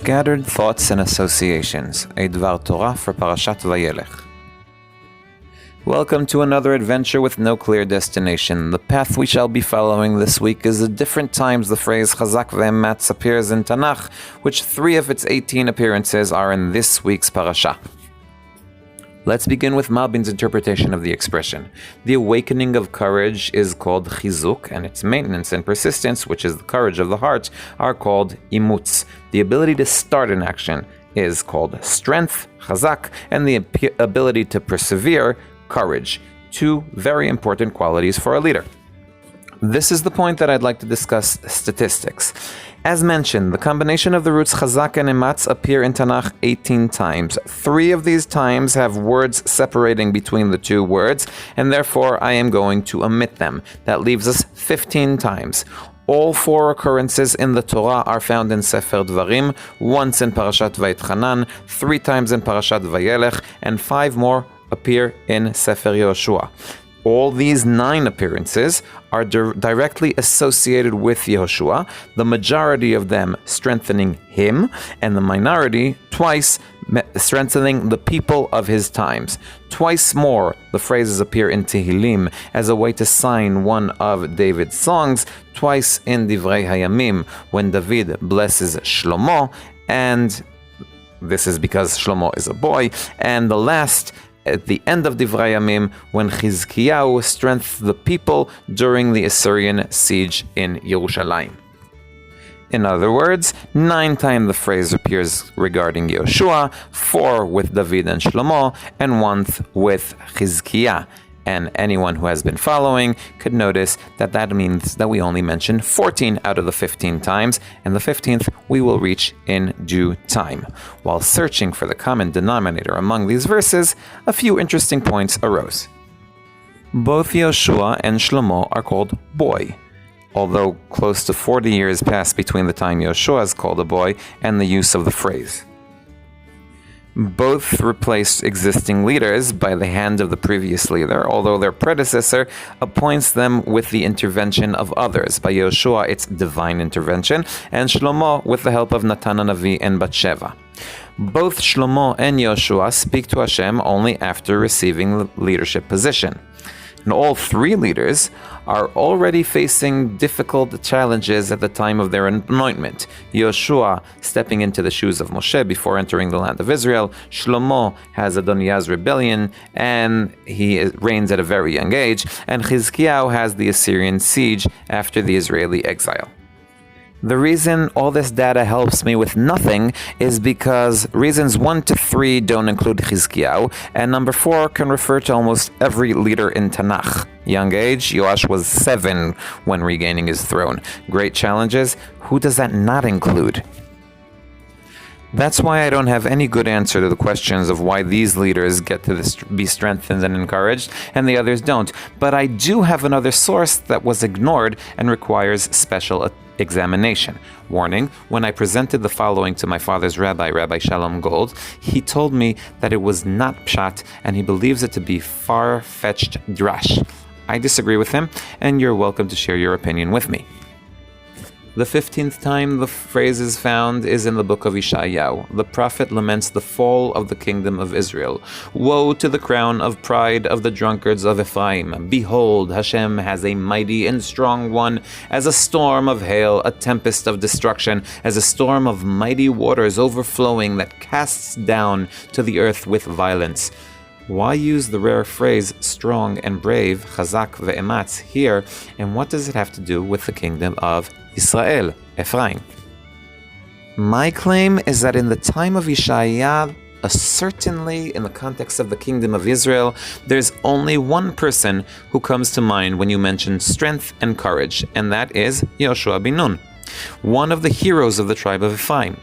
Scattered Thoughts and Associations, a Dvar Torah for Parashat Vayelech. Welcome to another adventure with no clear destination. The path we shall be following this week is at different times the phrase Chazak ve'ematz appears in Tanakh, which 3 of its 18 appearances are in this week's parasha. Let's begin with Malbin's interpretation of the expression. The awakening of courage is called chizuk, and its maintenance and persistence, which is the courage of the heart, are called imutz. The ability to start an action is called strength, chazak, and the ability to persevere, courage. 2 very important qualities for a leader. This is the point that I'd like to discuss statistics. As mentioned, the combination of the roots chazak and ematz appear in Tanakh 18 times. 3 of these times have words separating between the 2 words, and therefore I am going to omit them. That leaves us 15 times. All 4 occurrences in the Torah are found in Sefer Dvarim, once in Parashat Vayetchanan, 3 times in Parashat Vayelech, and 5 more appear in Sefer Yehoshua. All these 9 appearances are directly associated with Yehoshua, the majority of them strengthening him, and the minority twice strengthening the people of his times. Twice more, the phrases appear in Tehillim as a way to sign one of David's songs, twice in Divrei Hayamim, when David blesses Shlomo, and this is because Shlomo is a boy, and the last at the end of Divrei Hayamim, when Chizkiyahu strengthened the people during the Assyrian siege in Yerushalayim. In other words, 9 times the phrase appears regarding Yehoshua, 4 with David and Shlomo, and 1 with Chizkiah. And anyone who has been following could notice that that means that we only mentioned 14 out of the 15 times, and the 15th we will reach in due time. While searching for the common denominator among these verses, a few interesting points arose. Both Yehoshua and Shlomo are called boy, although close to 40 years passed between the time Yehoshua is called a boy and the use of the phrase. Both replaced existing leaders by the hand of the previous leader, although their predecessor appoints them with the intervention of others. By Yehoshua, it's divine intervention, and Shlomo with the help of Natan HaNavi and Bathsheba. Both Shlomo and Yehoshua speak to Hashem only after receiving the leadership position. And all 3 leaders are already facing difficult challenges at the time of their anointment. Yehoshua stepping into the shoes of Moshe before entering the land of Israel. Shlomo has Adoniah's rebellion, and he reigns at a very young age. And Chizkiyahu has the Assyrian siege after the Israeli exile. The reason all this data helps me with nothing is because reasons 1 to 3 don't include Chizkiyahu, and number 4 can refer to almost every leader in Tanakh. Young age, Yoash was 7 when regaining his throne. Great challenges, who does that not include? That's why I don't have any good answer to the questions of why these leaders get to be strengthened and encouraged, and the others don't. But I do have another source that was ignored and requires special examination. Warning, when I presented the following to my father's rabbi, Rabbi Shalom Gold, he told me that it was not pshat, and he believes it to be far-fetched drash. I disagree with him, and you're welcome to share your opinion with me. The 15th time the phrase is found is in the book of Yeshayahu. The prophet laments the fall of the kingdom of Israel. Woe to the crown of pride of the drunkards of Ephraim. Behold, Hashem has a mighty and strong one, as a storm of hail, a tempest of destruction, as a storm of mighty waters overflowing that casts down to the earth with violence. Why use the rare phrase strong and brave, chazak ve'ematz, here, and what does it have to do with the kingdom of Israel, Ephraim? My claim is that in the time of Yeshayahu, certainly in the context of the kingdom of Israel, there's only one person who comes to mind when you mention strength and courage, and that is Yoshua bin Nun, one of the heroes of the tribe of Ephraim.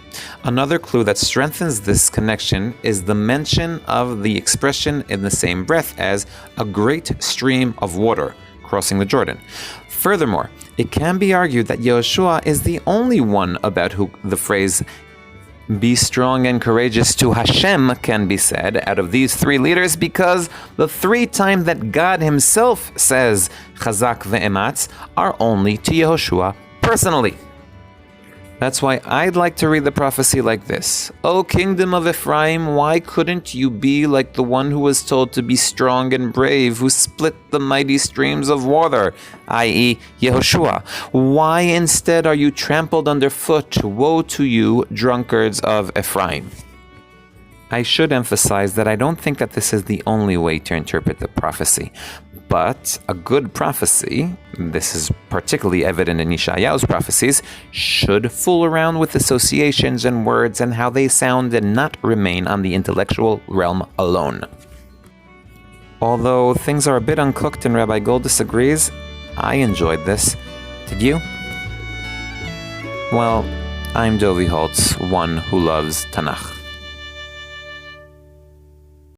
Another clue that strengthens this connection is the mention of the expression in the same breath as a great stream of water crossing the Jordan. Furthermore, it can be argued that Yehoshua is the only one about who the phrase "be strong and courageous to Hashem" can be said out of these 3 leaders, because the 3 times that God himself says chazak ve'ematz are only to Yehoshua personally. That's why I'd like to read the prophecy like this. O kingdom of Ephraim, why couldn't you be like the one who was told to be strong and brave, who split the mighty streams of water, i.e. Yehoshua? Why instead are you trampled underfoot? Woe to you, drunkards of Ephraim. I should emphasize that I don't think that this is the only way to interpret the prophecy. But a good prophecy, this is particularly evident in Yeshayahu's prophecies, should fool around with associations and words and how they sound and not remain on the intellectual realm alone. Although things are a bit uncooked and Rabbi Gold disagrees, I enjoyed this. Did you? Well, I'm Dovi Holtz, one who loves Tanakh.